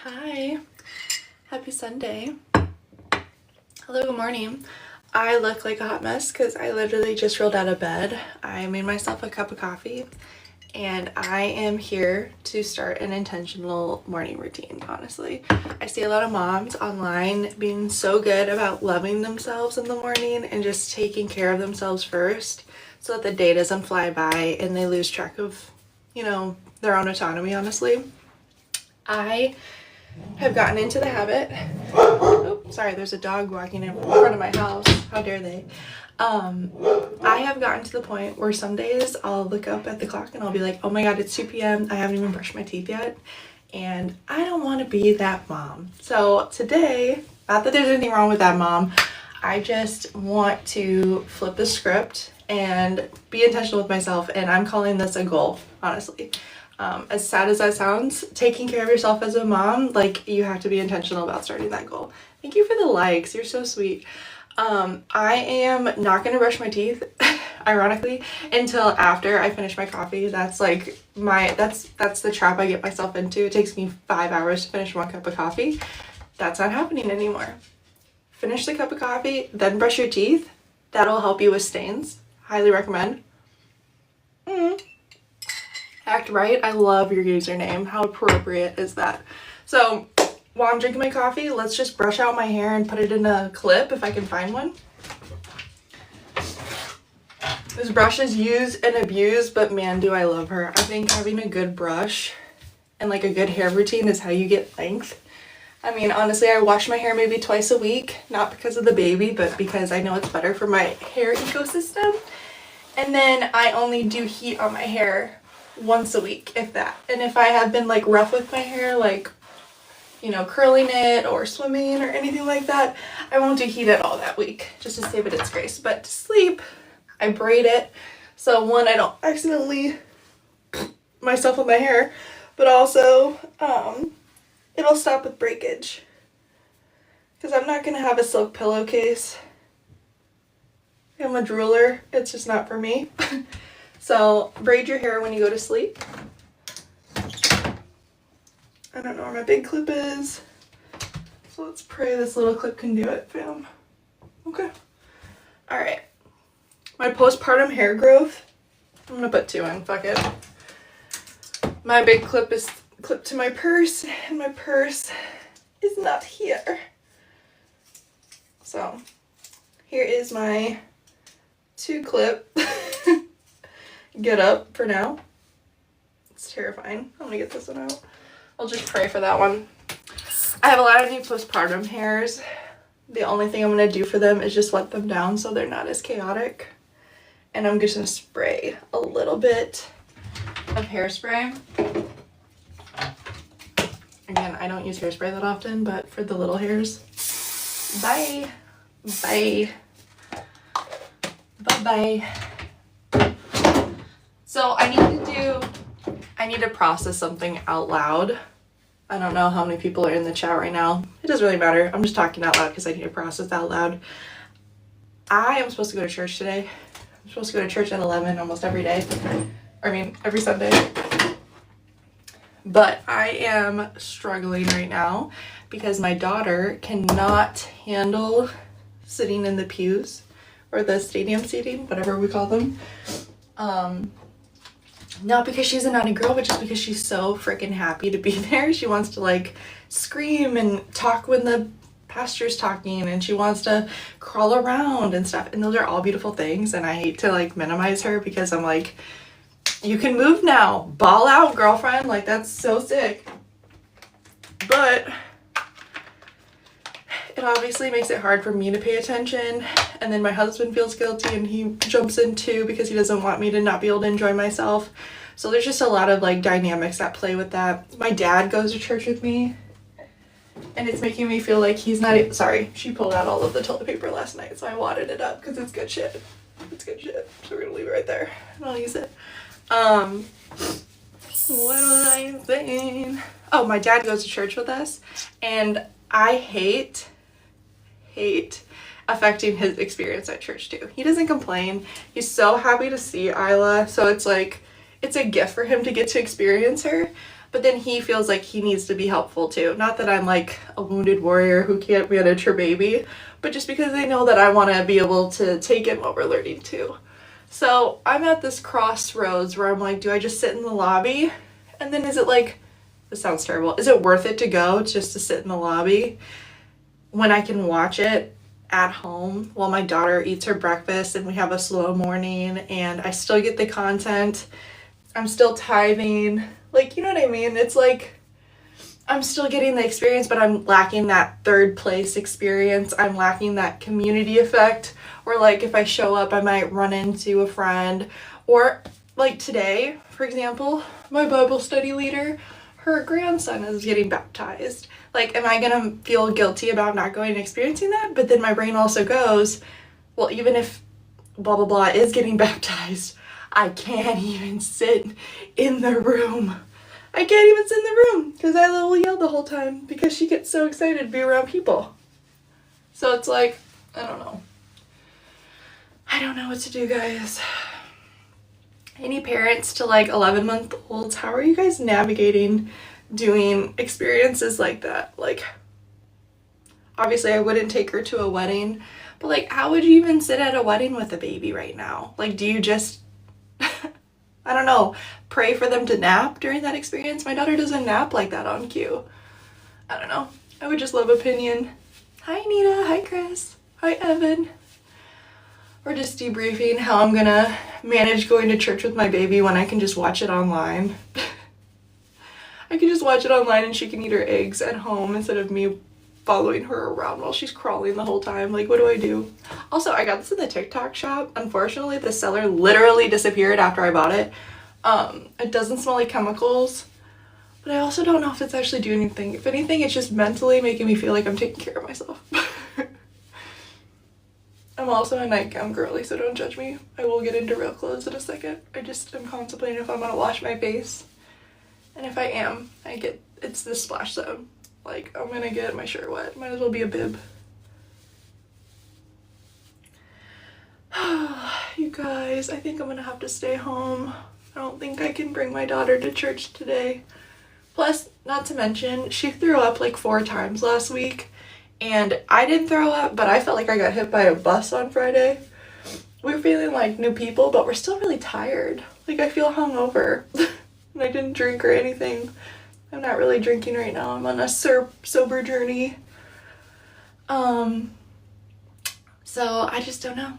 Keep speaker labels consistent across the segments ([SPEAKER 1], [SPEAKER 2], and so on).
[SPEAKER 1] Hi, happy Sunday. Hello, good morning. I look like a hot mess because I literally just rolled out of bed. I made myself a cup of coffee and I am here to start an intentional morning routine, honestly. I see a lot of moms online being so good about loving themselves in the morning and just taking care of themselves first so that the day doesn't fly by and they lose track of, their own autonomy, honestly. I have gotten into the habit. Oh, sorry, there's a dog walking in front of my house. How dare they? I have gotten to the point where some days I'll look up at the clock and I'll be like, oh my god, it's 2 p.m. I haven't even brushed my teeth yet. And I don't want to be that mom. So today, not that there's anything wrong with that mom, I just want to flip the script and be intentional with myself. And I'm calling this a goal, honestly. As sad as that sounds, taking care of yourself as a mom, like, you have to be intentional about starting that goal. Thank you for the likes. You're so sweet. I am not going to brush my teeth, ironically, until after I finish my coffee. That's like that's the trap I get myself into. It takes me 5 hours to finish 1 cup of coffee. That's not happening anymore. Finish the cup of coffee, then brush your teeth. That'll help you with stains. Highly recommend. Act right. I love your username. How appropriate is that? So while I'm drinking my coffee, let's just brush out my hair and put it in a clip if I can find one. This brush is used and abused, but man, do I love her. I think having a good brush and like a good hair routine is how you get length. I mean, honestly, I wash my hair maybe twice a week, not because of the baby, but because I know it's better for my hair ecosystem. And then I only do heat on my hair once a week, if that. And if I have been like rough with my hair, like, curling it or swimming or anything like that, I won't do heat at all that week, just to save it its grace. But to sleep, I braid it. So one, I don't accidentally myself with my hair, but also it'll stop with breakage. Because I'm not going to have a silk pillowcase. I'm a drooler. It's just not for me. So braid your hair when you go to sleep. I don't know where my big clip is. So let's pray this little clip can do it, fam. Okay. Alright. My postpartum hair growth. I'm gonna put 2 in, fuck it. My big clip is clipped to my purse, and my purse is not here. So here is my 2 clip. Get up for now. It's terrifying. I'm gonna get this one out. I'll just pray for that one. I have a lot of new postpartum hairs. The only thing I'm gonna do for them is just let them down so they're not as chaotic. And I'm just gonna spray a little bit of hairspray. Again, I don't use hairspray that often, but for the little hairs. Bye. Bye. Bye-bye. So I need to process something out loud. I don't know how many people are in the chat right now. It doesn't really matter. I'm just talking out loud because I need to process out loud. I am supposed to go to church today. I'm supposed to go to church at 11 almost every day. Every Sunday. But I am struggling right now because my daughter cannot handle sitting in the pews or the stadium seating, whatever we call them. Not because she's a naughty girl, but just because she's so freaking happy to be there. She wants to like scream and talk when the pastor's talking, and she wants to crawl around and stuff. And those are all beautiful things. And I hate to like minimize her because I'm like, you can move now. Ball out, girlfriend. Like, that's so sick. But it obviously makes it hard for me to pay attention. And then my husband feels guilty and he jumps in too because he doesn't want me to not be able to enjoy myself. So there's just a lot of like dynamics that play with that. My dad goes to church with me and it's making me feel like he's not, sorry, she pulled out all of the toilet paper last night, so I wadded it up because it's good shit. It's good shit. So we're gonna leave it right there. I'll use it. What was I saying? Oh, my dad goes to church with us and I hate affecting his experience at church too. He doesn't complain. He's so happy to see Isla. So it's like, it's a gift for him to get to experience her. but then he feels like he needs to be helpful too. Not that I'm like a wounded warrior who can't manage her baby, but just because they know that I want to be able to take in what we're learning too. So I'm at this crossroads where I'm like, do I just sit in the lobby? And then is it like, this sounds terrible, is it worth it to go just to sit in the lobby when I can watch it at home while my daughter eats her breakfast and we have a slow morning and I still get the content? I'm still tithing. Like, you know what I mean? It's like, I'm still getting the experience, but I'm lacking that third place experience. I'm lacking that community effect. Or like if I show up, I might run into a friend. Or like today, for example, my Bible study leader, her grandson is getting baptized. Like, am I gonna feel guilty about not going and experiencing that? But then my brain also goes, well, even if blah, blah, blah is getting baptized, I can't even sit in the room. I can't even sit in the room because I will yell the whole time because she gets so excited to be around people. So it's like, I don't know. I don't know what to do, guys. Any parents to like 11-month-olds, how are you guys navigating doing experiences like that? Like, obviously I wouldn't take her to a wedding, but like, how would you even sit at a wedding with a baby right now? Like, do you just, I don't know, pray for them to nap during that experience? My daughter doesn't nap like that on cue. I don't know. I would just love opinion. Hi, Nita. Hi, Chris. Hi, Evan. Or just debriefing how I'm gonna manage going to church with my baby when I can just watch it online. I can just watch it online and she can eat her eggs at home instead of me following her around while she's crawling the whole time. Like, what do I do? Also, I got this in the TikTok shop. Unfortunately, the seller literally disappeared after I bought it. It doesn't smell like chemicals, but I also don't know if it's actually doing anything. If anything, it's just mentally making me feel like I'm taking care of myself. I'm also a nightgown girly, so don't judge me. I will get into real clothes in a second. I just am contemplating if I'm gonna wash my face. And if I am, it's this splash zone. Like, I'm gonna get my shirt wet. Might as well be a bib. You guys, I think I'm gonna have to stay home. I don't think I can bring my daughter to church today. Plus, not to mention, she threw up like 4 times last week. And I didn't throw up, but I felt like I got hit by a bus on Friday. We're feeling like new people, but we're still really tired. Like, I feel hungover. And I didn't drink or anything. I'm not really drinking right now. I'm on a sober journey. So I just don't know.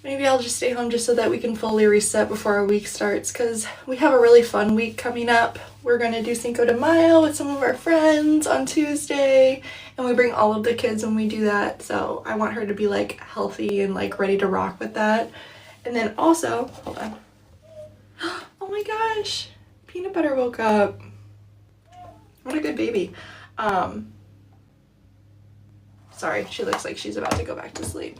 [SPEAKER 1] Maybe I'll just stay home just so that we can fully reset before our week starts, because we have a really fun week coming up. We're going to do Cinco de Mayo with some of our friends on Tuesday, and we bring all of the kids when we do that, so I want her to be like healthy and like ready to rock with that. And then also, hold on. Oh my gosh, Peanut Butter woke up. What a good baby. Sorry, she looks like she's about to go back to sleep.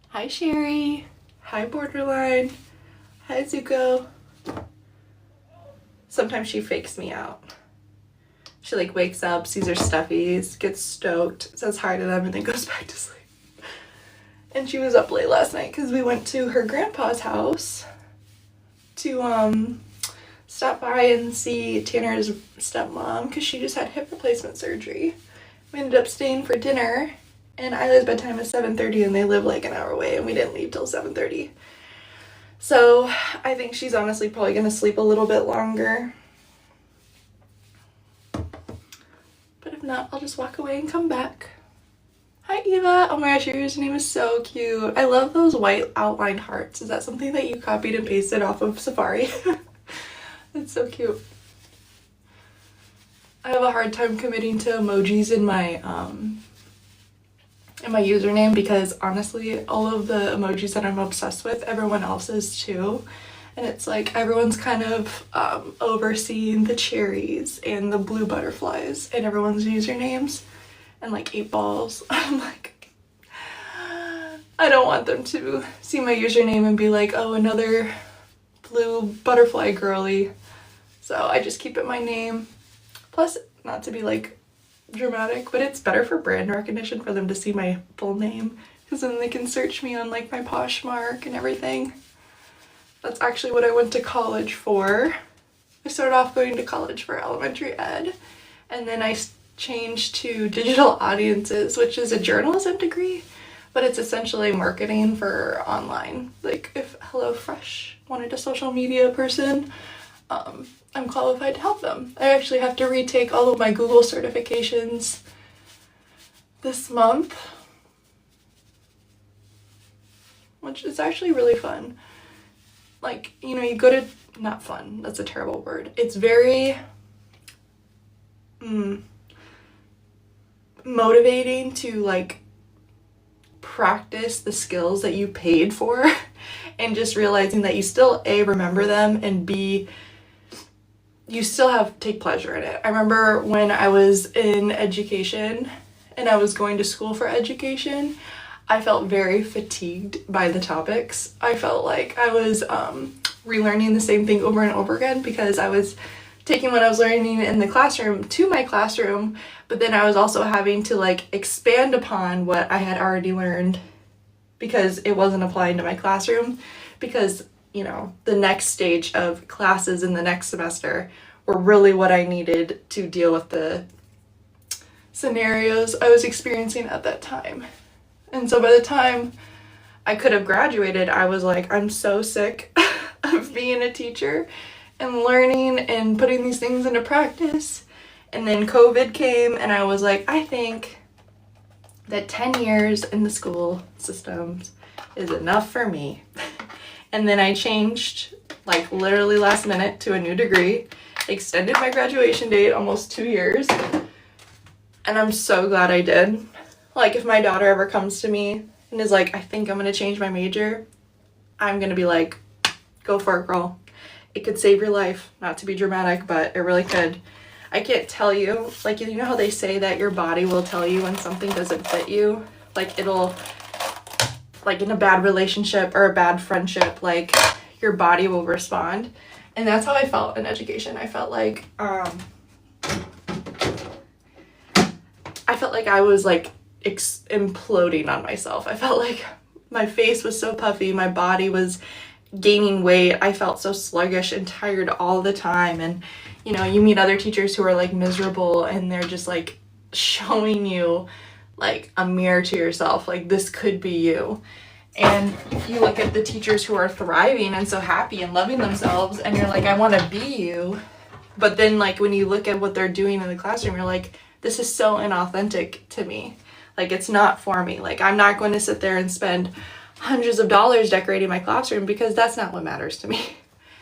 [SPEAKER 1] Hi, Sherry. Hi, Borderline. Hi, Zuko. Sometimes she fakes me out. She like wakes up, sees her stuffies, gets stoked, says hi to them, and then goes back to sleep. And she was up late last night because we went to her grandpa's house to stop by and see Tanner's stepmom because she just had hip replacement surgery. We ended up staying for dinner. And Isla's bedtime is 7:30 and they live like an hour away and we didn't leave till 7:30. So I think she's honestly probably going to sleep a little bit longer. But if not, I'll just walk away and come back. Hi, Eva. Oh my gosh, your username is so cute. I love those white outlined hearts. Is that something that you copied and pasted off of Safari? That's so cute. I have a hard time committing to emojis in my username because honestly all of the emojis that I'm obsessed with, everyone else is too, and it's like everyone's kind of overseeing the cherries and the blue butterflies and everyone's usernames and like 8 balls. I'm like, I don't want them to see my username and be like, oh, another blue butterfly girly, so I just keep it my name. Plus, not to be like dramatic, but it's better for brand recognition for them to see my full name because then they can search me on like my Poshmark and everything. That's actually what I went to college for. I started off going to college for elementary ed, and then I changed to digital audiences, which is a journalism degree, but it's essentially marketing for online. Like if HelloFresh wanted a social media person, I'm qualified to help them. I actually have to retake all of my Google certifications this month, which is actually really fun. Like, you know, you go to, not fun, that's a terrible word. It's very motivating to like practice the skills that you paid for and just realizing that you still A, remember them, and B, you still take pleasure in it. I remember when I was in education and I was going to school for education, I felt very fatigued by the topics. I felt like I was relearning the same thing over and over again because I was taking what I was learning in the classroom to my classroom, but then I was also having to like expand upon what I had already learned because it wasn't applying to my classroom, because, you know, the next stage of classes in the next semester were really what I needed to deal with the scenarios I was experiencing at that time. And so by the time I could have graduated, I was like, I'm so sick of being a teacher and learning and putting these things into practice. And then COVID came and I was like, I think that 10 years in the school systems is enough for me. And then I changed like literally last minute to a new degree, extended my graduation date almost 2 years. And I'm so glad I did. Like if my daughter ever comes to me and is like, I think I'm going to change my major, I'm going to be like, go for it, girl. It could save your life. Not to be dramatic, but it really could. I can't tell you, like, you know how they say that your body will tell you when something doesn't fit you? Like it'll, like in a bad relationship or a bad friendship, like your body will respond. And that's how I felt in education. I felt like I was like imploding on myself. I felt like my face was so puffy, my body was gaining weight. I felt so sluggish and tired all the time. And you know, you meet other teachers who are like miserable and they're just like showing you like a mirror to yourself, like this could be you. And you look at the teachers who are thriving and so happy and loving themselves and you're like, I want to be you. But then like when you look at what they're doing in the classroom, you're like, this is so inauthentic to me. Like it's not for me. Like I'm not going to sit there and spend hundreds of dollars decorating my classroom because that's not what matters to me.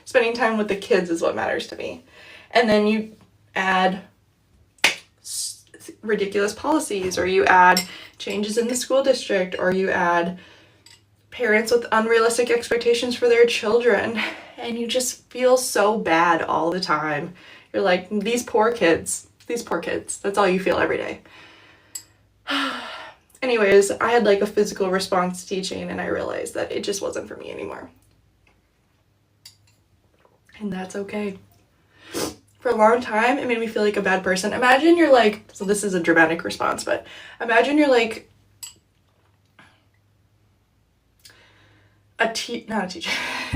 [SPEAKER 1] Spending time with the kids is what matters to me. And then you add ridiculous policies, or you add changes in the school district, or you add parents with unrealistic expectations for their children, and you just feel so bad all the time. You're like, these poor kids, that's all you feel every day. Anyways, I had like a physical response to teaching and I realized that it just wasn't for me anymore. And that's okay. For a long time, it made me feel like a bad person. Imagine you're like, so this is a dramatic response, but imagine you're like not a teacher.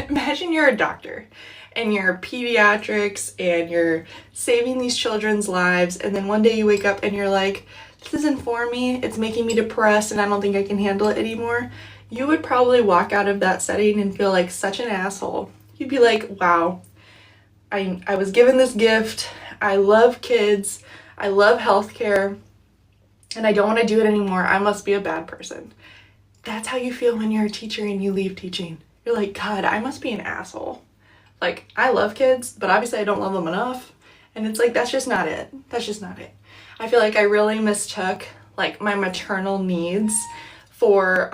[SPEAKER 1] Imagine you're a doctor and you're pediatrics and you're saving these children's lives, and then one day you wake up and you're like, this isn't for me, it's making me depressed and I don't think I can handle it anymore. You would probably walk out of that setting and feel like such an asshole. You'd be like, wow, I was given this gift, I love kids, I love healthcare, and I don't want to do it anymore. I must be a bad person. That's how you feel when you're a teacher and you leave teaching. You're like, God, I must be an asshole. Like, I love kids, but obviously I don't love them enough. And it's like, that's just not it. That's just not it. I feel like I really mistook like my maternal needs for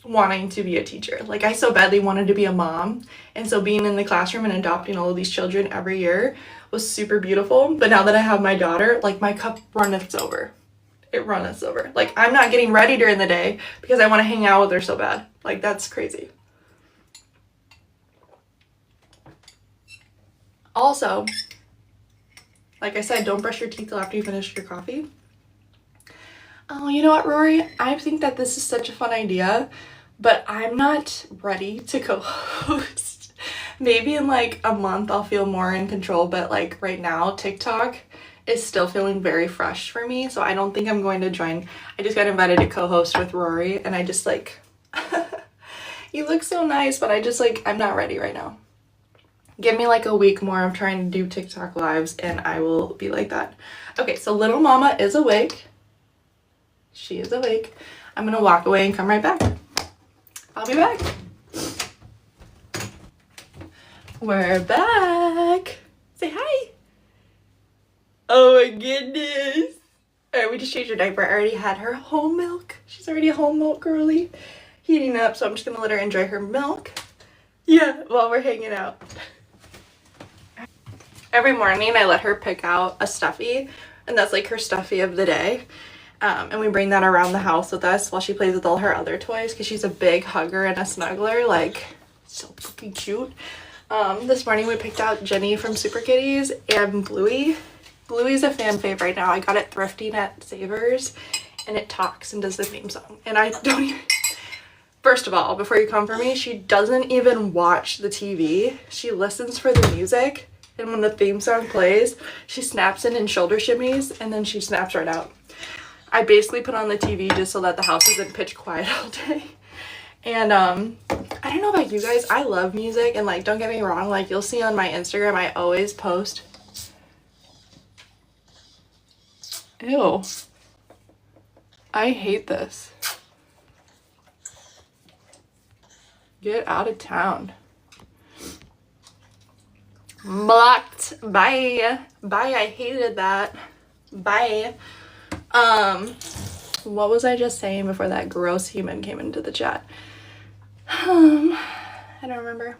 [SPEAKER 1] wanting to be a teacher. Like I so badly wanted to be a mom, and so being in the classroom and adopting all of these children every year was super beautiful. But now that I have my daughter, like my cup runneth over. It runneth over. Like I'm not getting ready during the day because I want to hang out with her so bad. Like that's crazy. Also, like I said, don't brush your teeth till after you finish your coffee. Oh, you know what, Rory? I think that this is such a fun idea, but I'm not ready to co-host Maybe in like a month I'll feel more in control, but like right now TikTok is still feeling very fresh for me, so I don't think I'm going to join. I just got invited to co-host with Rory, and I just like you look so nice, but I just like I'm not ready right now. Give me like a week more of trying to do TikTok lives and I will be like that. Okay, so little mama is awake. She is awake. I'm gonna walk away and come right back. I'll be back. We're back. Say hi. Oh my goodness. All right, we just changed her diaper. I already had her whole milk. She's already a whole milk girly. Heating up, so I'm just gonna let her enjoy her milk. Yeah, while we're hanging out. Every morning I let her pick out a stuffy, and that's like her stuffy of the day. And we bring that around the house with us while she plays with all her other toys, because she's a big hugger and a snuggler, like so fucking cute. This morning we picked out Jenny from Super Kitties and Bluey. Bluey's a fan fave right now. I got it thrifting at Savers, and it talks and does the theme song. And I don't even... First of all, before you come for me, she doesn't even watch the TV. She listens for the music. And when the theme song plays, she snaps in and shoulder shimmies, and then she snaps right out. I basically put on the TV just so that the house isn't pitch quiet all day. And I don't know about you guys, I love music, and like don't get me wrong, like you'll see on my Instagram I always post. Ew. I hate this. Get out of town. Blocked. Bye. Bye. I hated that. Bye. What was I just saying before that gross human came into the chat? I don't remember.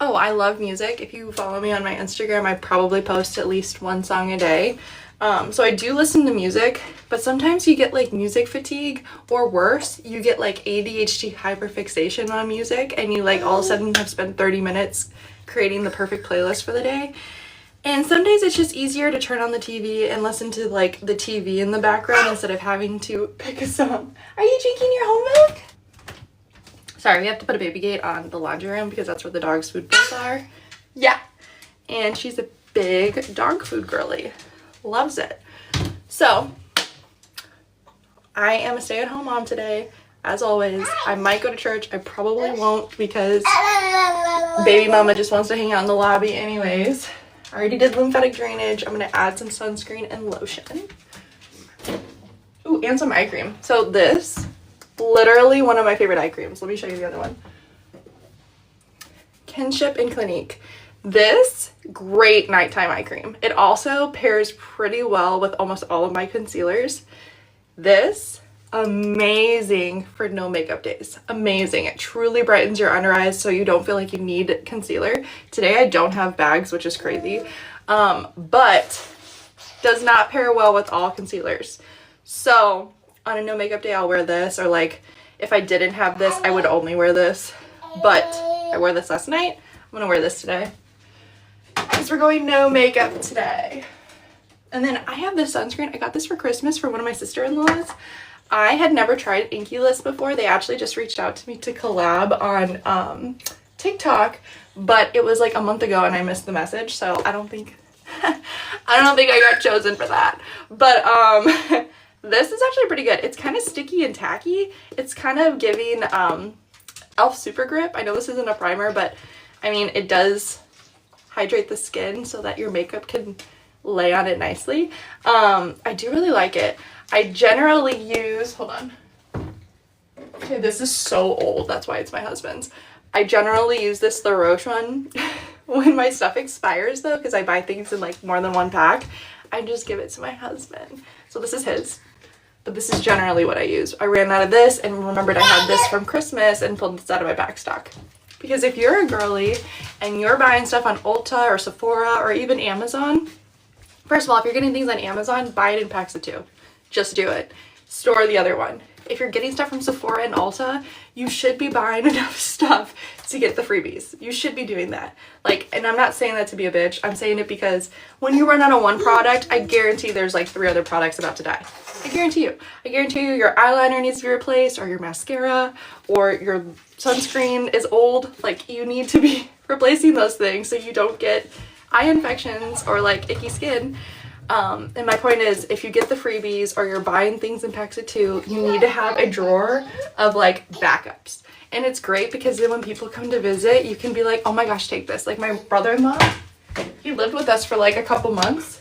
[SPEAKER 1] Oh, I love music. If you follow me on my Instagram, I probably post at least one song a day. So I do listen to music, but sometimes you get like music fatigue, or worse, you get like ADHD hyperfixation on music, and you like all of a sudden have spent 30 minutes creating the perfect playlist for the day. And some days it's just easier to turn on the TV and listen to like the TV in the background instead of having to pick a song. Are you drinking your whole milk? Sorry, we have to put a baby gate on the laundry room because that's where the dog's food bowls are. Yeah. And she's a big dog food girly. Loves it. So, I am a stay-at-home mom today. As always, I might go to church. I probably won't because baby mama just wants to hang out in the lobby anyways. I already did lymphatic drainage. I'm going to add some sunscreen and lotion. Ooh, and some eye cream. So this, literally one of my favorite eye creams. Let me show you the other one. Kinship and Clinique. This, great nighttime eye cream. It also pairs pretty well with almost all of my concealers. This, amazing for no makeup days. Amazing. It truly brightens your under eyes so you don't feel like you need concealer. Today I don't have bags, which is crazy, but does not pair well with all concealers. So on a no makeup day I'll wear this, or like if I didn't have this I would only wear this, but I wore this last night. I'm gonna wear this today because we're going no makeup today. And then I have this sunscreen. I got this for Christmas from one of my sister-in-laws. I had never tried Inky List before. They actually just reached out to me to collab on TikTok, but it was like a month ago and I missed the message, so I don't think I got chosen for that. But this is actually pretty good. It's kind of sticky and tacky. It's kind of giving Elf Super Grip. I know this isn't a primer, but I mean it does hydrate the skin so that your makeup can lay on it nicely. I do really like it. I generally use, hold on. Okay, this is so old. That's why it's my husband's. I generally use this La Roche one when my stuff expires though, because I buy things in like more than one pack. I just give it to my husband. So this is his, but this is generally what I use. I ran out of this and remembered I had this from Christmas and pulled this out of my back stock. Because if you're a girly and you're buying stuff on Ulta or Sephora or even Amazon, first of all, if you're getting things on Amazon, buy it in packs of 2. Just do it. Store the other one. If you're getting stuff from Sephora and Ulta, you should be buying enough stuff to get the freebies. You should be doing that. Like, and I'm not saying that to be a bitch. I'm saying it because when you run out of one product, I guarantee there's like 3 other products about to die. I guarantee you. I guarantee you your eyeliner needs to be replaced, or your mascara, or your sunscreen is old. Like, you need to be replacing those things so you don't get eye infections or like icky skin. And my point is, if you get the freebies or you're buying things in packs of 2, you need to have a drawer of like backups. And it's great because then when people come to visit, you can be like, oh my gosh, take this. Like my brother-in-law, he lived with us for like a couple months.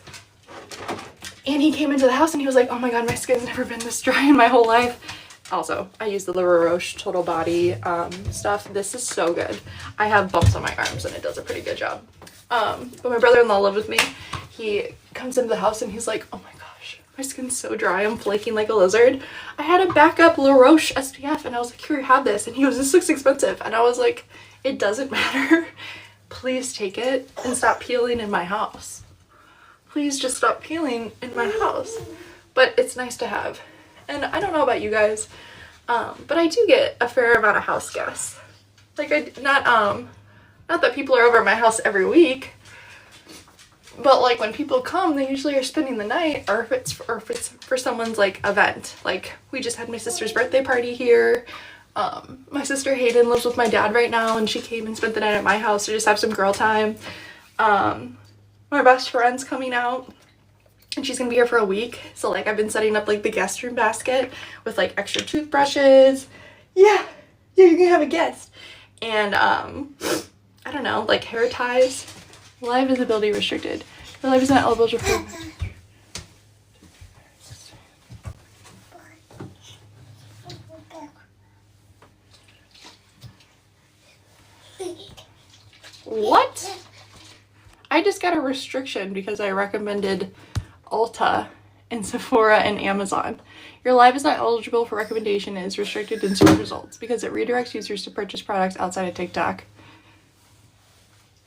[SPEAKER 1] And he came into the house and he was like, oh my god, my skin's never been this dry in my whole life. Also, I use the La Roche Total Body stuff. This is so good. I have bumps on my arms and it does a pretty good job. But my brother-in-law lived with me. He comes into the house and he's like, oh my gosh, my skin's so dry, I'm flaking like a lizard. I had a backup La Roche SPF and I was like, here, have this. And he goes, this looks expensive. And I was like, it doesn't matter. Please take it and stop peeling in my house. Please just stop peeling in my house. But it's nice to have. And I don't know about you guys, but I do get a fair amount of house guests. Like not that people are over at my house every week, but like when people come, they usually are spending the night, or if it's for someone's like event. Like we just had my sister's birthday party here. My sister Hayden lives with my dad right now, and she came and spent the night at my house to just have some girl time. My best friend's coming out, and she's gonna be here for a week. So like I've been setting up like the guest room basket with like extra toothbrushes. Yeah, you're gonna have a guest. And I don't know, like hair ties. Live visibility restricted. Your live is not eligible for. What? I just got a restriction because I recommended Ulta and Sephora and Amazon. Your live is not eligible for recommendation and is restricted in search results because it redirects users to purchase products outside of TikTok.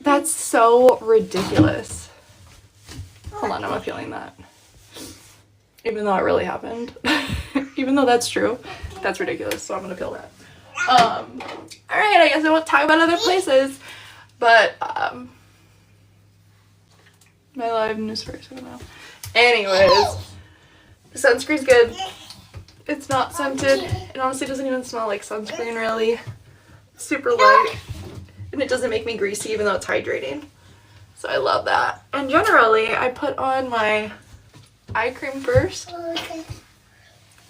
[SPEAKER 1] That's so ridiculous. Hold on, I'm appealing that. Even though it really happened. Even though that's true, that's ridiculous, so I'm gonna appeal that. Alright, I guess I won't talk about other places, but, my live news first, I don't know. Anyways, the sunscreen's good. It's not scented. It honestly doesn't even smell like sunscreen, really. Super light. And it doesn't make me greasy even though it's hydrating. So I love that. And generally, I put on my eye cream first.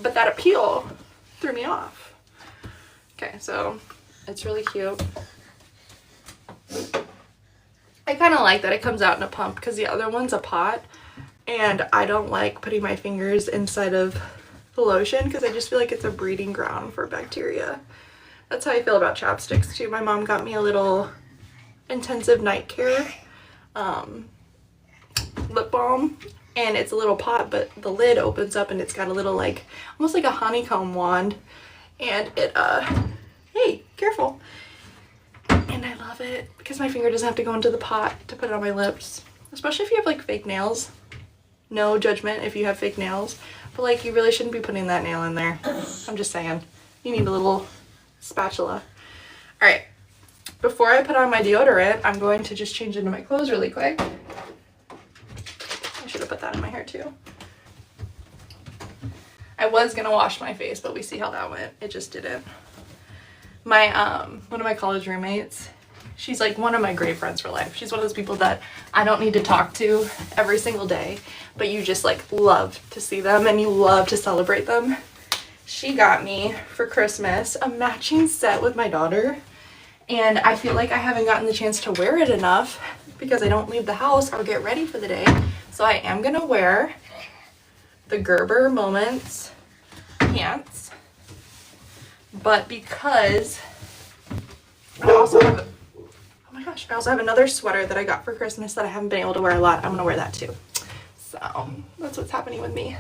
[SPEAKER 1] But that appeal threw me off. Okay, so it's really cute. I kind of like that it comes out in a pump because the other one's a pot. And I don't like putting my fingers inside of the lotion because I just feel like it's a breeding ground for bacteria. That's how I feel about chapsticks too. My mom got me a little intensive night care lip balm, and it's a little pot, but the lid opens up and it's got a little like almost like a honeycomb wand, and it hey, careful. And I love it because my finger doesn't have to go into the pot to put it on my lips, especially if you have like fake nails. No judgment if you have fake nails, but like you really shouldn't be putting that nail in there. I'm just saying, you need a little spatula. All right, before I put on my deodorant, I'm going to just change into my clothes really quick. I should have put that in my hair too. I was gonna wash my face, but we see how that went. It just didn't. My one of my college roommates, she's like one of my great friends for life. She's one of those people that I don't need to talk to every single day, but you just like love to see them and you love to celebrate them. She got me for Christmas a matching set with my daughter, and I feel like I haven't gotten the chance to wear it enough because I don't leave the house or get ready for the day. So I am gonna wear the Gerber Moments pants, but because I also have, oh my gosh, I also have another sweater that I got for Christmas that I haven't been able to wear a lot. I'm gonna wear that too. So that's what's happening with me.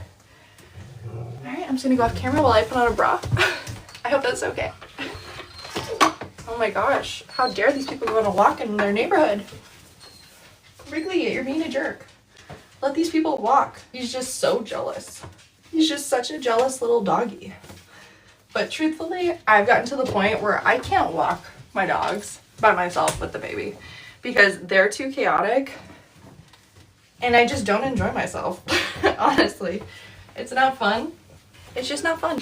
[SPEAKER 1] Alright, I'm just gonna go off camera while I put on a bra. I hope that's okay. Oh my gosh, how dare these people go on a walk in their neighborhood? Wrigley, you're being a jerk. Let these people walk. He's just so jealous. He's just such a jealous little doggy. But truthfully, I've gotten to the point where I can't walk my dogs by myself with the baby because they're too chaotic and I just don't enjoy myself. Honestly, it's not fun. It's just not fun.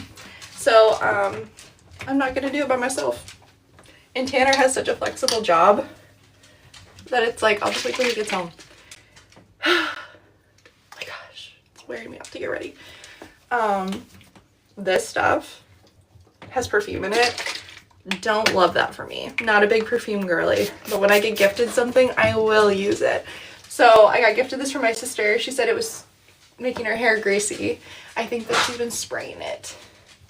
[SPEAKER 1] So I'm not gonna do it by myself. And Tanner has such a flexible job that it's like, I'll just wait till he gets home. Oh my gosh, it's wearing me out to get ready. This stuff has perfume in it. Don't love that for me. Not a big perfume girly, but when I get gifted something, I will use it. So I got gifted this from my sister. She said it was making her hair greasy. I think that she's been spraying it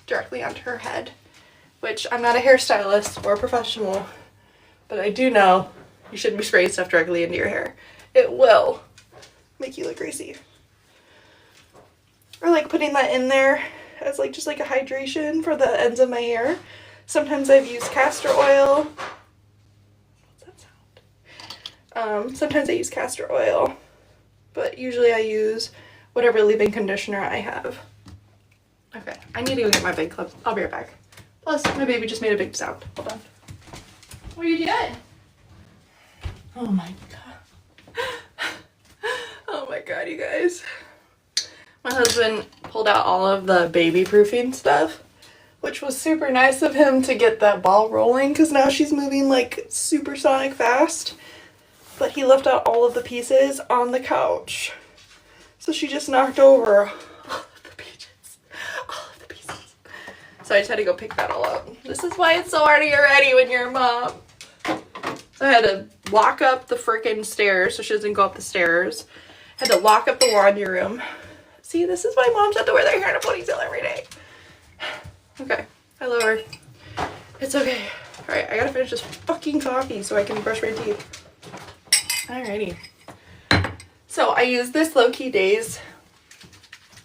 [SPEAKER 1] directly onto her head, which I'm not a hairstylist or a professional, but I do know you shouldn't be spraying stuff directly into your hair. It will make you look greasy. Or like putting that in there as like just like a hydration for the ends of my hair. Sometimes I've used castor oil. What's that sound? Sometimes I use castor oil, but usually I use whatever leave-in conditioner I have. Okay, I need to go get my big clip. I'll be right back. Plus, my baby just made a big sound. Hold on. What are you doing? Oh my god. Oh my god, you guys. My husband pulled out all of the baby proofing stuff, which was super nice of him to get that ball rolling because now she's moving like supersonic fast. But he left out all of the pieces on the couch. So she just knocked over all of the pieces. All of the pieces. So I just had to go pick that all up. This is why it's so hard to get ready when you're a mom. So I had to lock up the freaking stairs so she doesn't go up the stairs. Had to lock up the laundry room. See, this is why moms have to wear their hair in a ponytail every day. Okay, I love her. It's okay. Alright, I gotta finish this fucking coffee so I can brush my teeth. Alrighty. So I use this Low Key Days.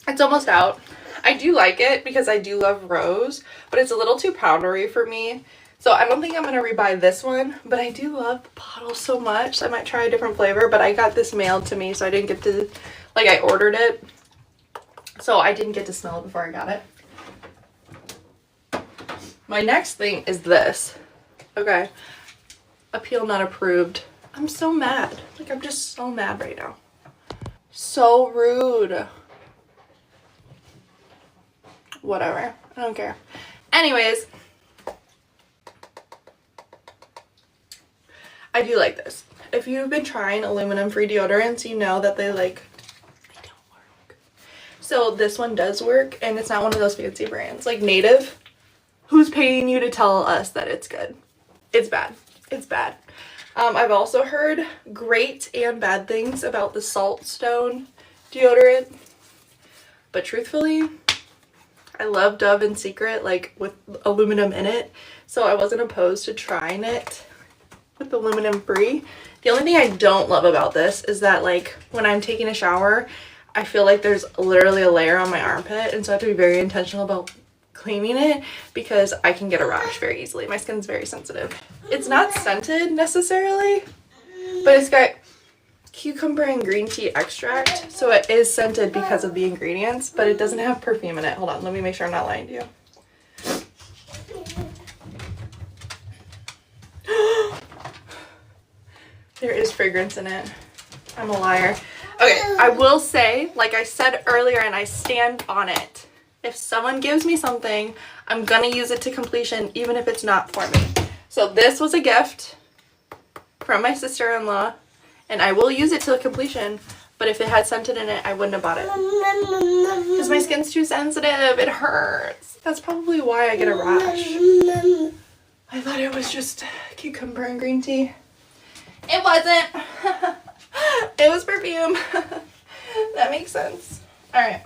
[SPEAKER 1] It's almost out. I do like it because I do love rose, but it's a little too powdery for me. So I don't think I'm going to rebuy this one, but I do love the bottle so much. So I might try a different flavor, but I got this mailed to me, so I didn't get to, like, I ordered it. So I didn't get to smell it before I got it. My next thing is this. Okay. Appeal not approved. I'm so mad. Like, I'm just so mad right now. So rude. Whatever. I don't care. Anyways. I do like this. If you've been trying aluminum-free deodorants, you know that they don't work. So this one does work, and it's not one of those fancy brands. Like Native, who's paying you to tell us that it's good? It's bad. It's bad. I've also heard great and bad things about the Salt Stone deodorant. But truthfully, I love Dove in Secret, like with aluminum in it. So I wasn't opposed to trying it with aluminum free. The only thing I don't love about this is that, like, when I'm taking a shower, I feel like there's literally a layer on my armpit, and so I have to be very intentional about cleaning it because I can get a rash very easily. My skin's very sensitive. It's not scented necessarily, but it's got cucumber and green tea extract, so it is scented because of the ingredients, but it doesn't have perfume in it. Hold on, let me make sure I'm not lying to you. There is fragrance in it. I'm a liar. Okay, I will say, like I said earlier, and I stand on it, if someone gives me something, I'm gonna use it to completion, even if it's not for me. So this was a gift from my sister-in-law, and I will use it to completion, but if it had scented in it, I wouldn't have bought it. Because my skin's too sensitive, it hurts. That's probably why I get a rash. I thought it was just cucumber and green tea. It wasn't. It was perfume. That makes sense. Alright.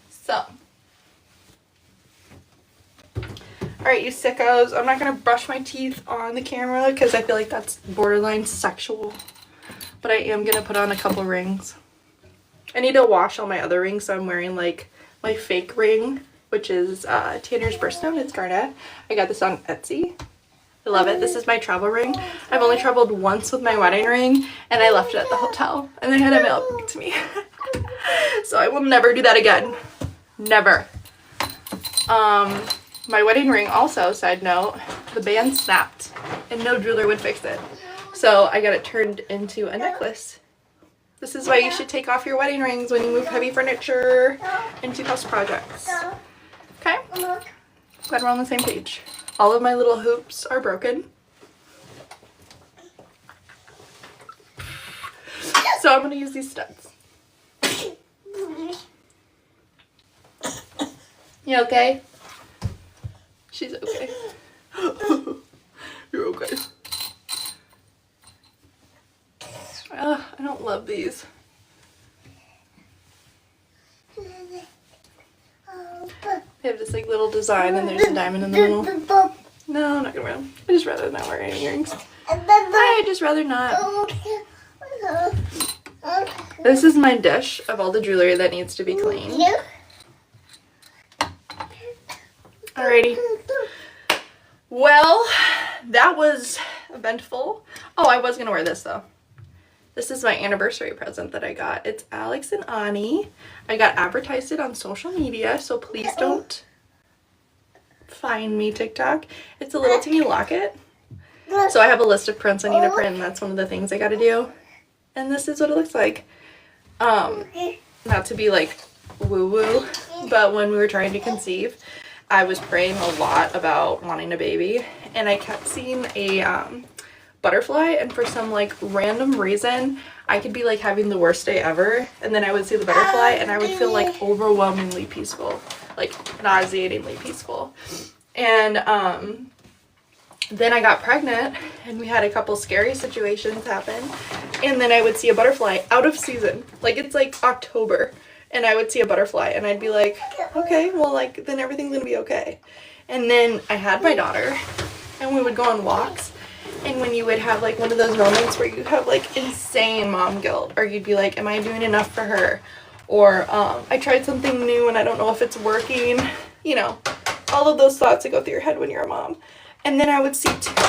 [SPEAKER 1] So. Alright, you sickos. I'm not going to brush my teeth on the camera because I feel like that's borderline sexual. But I am going to put on a couple rings. I need to wash all my other rings, so I'm wearing like my fake ring, which is Tanner's birthstone. It's Garnet. I got this on Etsy. I love it. This is my travel ring. I've only traveled once with my wedding ring, and I left it at the hotel, and they had it mailed to me. So I will never do that again. Never. My wedding ring also, side note, the band snapped, and no jeweler would fix it. So I got it turned into a necklace. This is why you should take off your wedding rings when you move heavy furniture into house projects. Okay? Glad we're on the same page. All of my little hoops are broken. So I'm gonna use these studs. You okay? She's okay. You're okay. I don't love these. They have this like little design and there's a diamond in the middle. No, I'm not gonna wear them. I just rather not wear any earrings. I just rather not. This is my dish of all the jewelry that needs to be cleaned. Alrighty. Well, that was eventful. Oh, I was gonna wear this though. This is my anniversary present that I got. It's Alex and Ani. I got advertised it on social media, so please don't find me, TikTok. It's a little teeny locket. So I have a list of prints I need to print, and that's one of the things I gotta do. And this is what it looks like. Not to be like woo-woo, but when we were trying to conceive, I was praying a lot about wanting a baby, and I kept seeing a butterfly, and for some like random reason I could be like having the worst day ever, and then I would see the butterfly and I would feel like overwhelmingly peaceful, like nauseatingly peaceful. And then I got pregnant and we had a couple scary situations happen, and then I would see a butterfly out of season, like it's like October, and I would see a butterfly and I'd be like, okay, well, like then everything's gonna be okay. And then I had my daughter and we would go on walks, and when you would have like one of those moments where you have like insane mom guilt, or you'd be like, am I doing enough for her? Or I tried something new and I don't know if it's working. You know, all of those thoughts that go through your head when you're a mom. And then I would see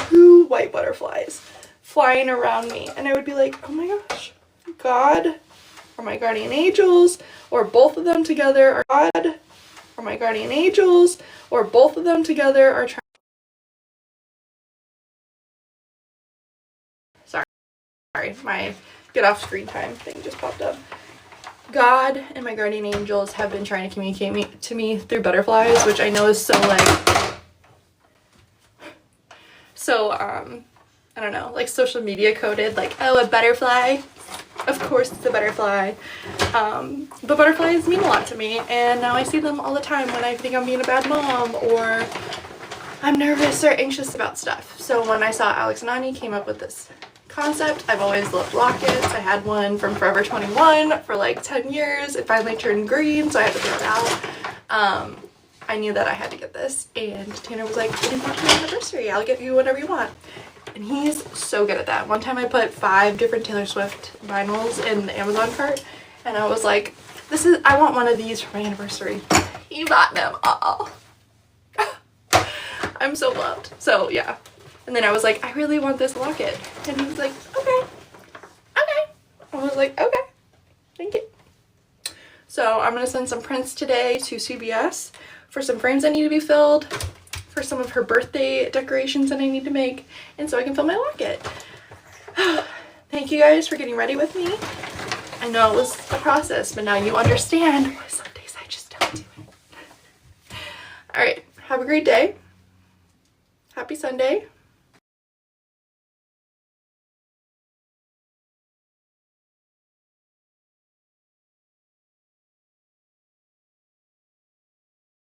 [SPEAKER 1] 2 white butterflies flying around me, and I would be like, oh my gosh, God, or my guardian angels, or both of them together, or God, or my guardian angels, or both of them together are trying. Sorry, my get off screen time thing just popped up. God and my guardian angels have been trying to communicate to me through butterflies, which I know is so like, I don't know, like social media coded, like, oh, a butterfly, of course it's a butterfly. But butterflies mean a lot to me, and now I see them all the time when I think I'm being a bad mom, or I'm nervous or anxious about stuff. So when I saw Alex and Ani came up with this concept, I've always loved lockets. I had one from Forever 21 for like 10 years. It finally turned green, so I had to throw it out. I knew that I had to get this, and Tanner was like, it's not your anniversary, I'll get you whatever you want. And he's so good at that. One time I put 5 different Taylor Swift vinyls in the Amazon cart, and I was like, I want one of these for my anniversary. He bought them all. I'm so loved. So yeah. And then I was like, I really want this locket. And he was like, okay. I was like, okay, thank you. So I'm gonna send some prints today to CVS for some frames that need to be filled, for some of her birthday decorations that I need to make, and so I can fill my locket. Thank you guys for getting ready with me. I know it was a process, but now you understand why some days I just don't do it. All right, have a great day. Happy Sunday.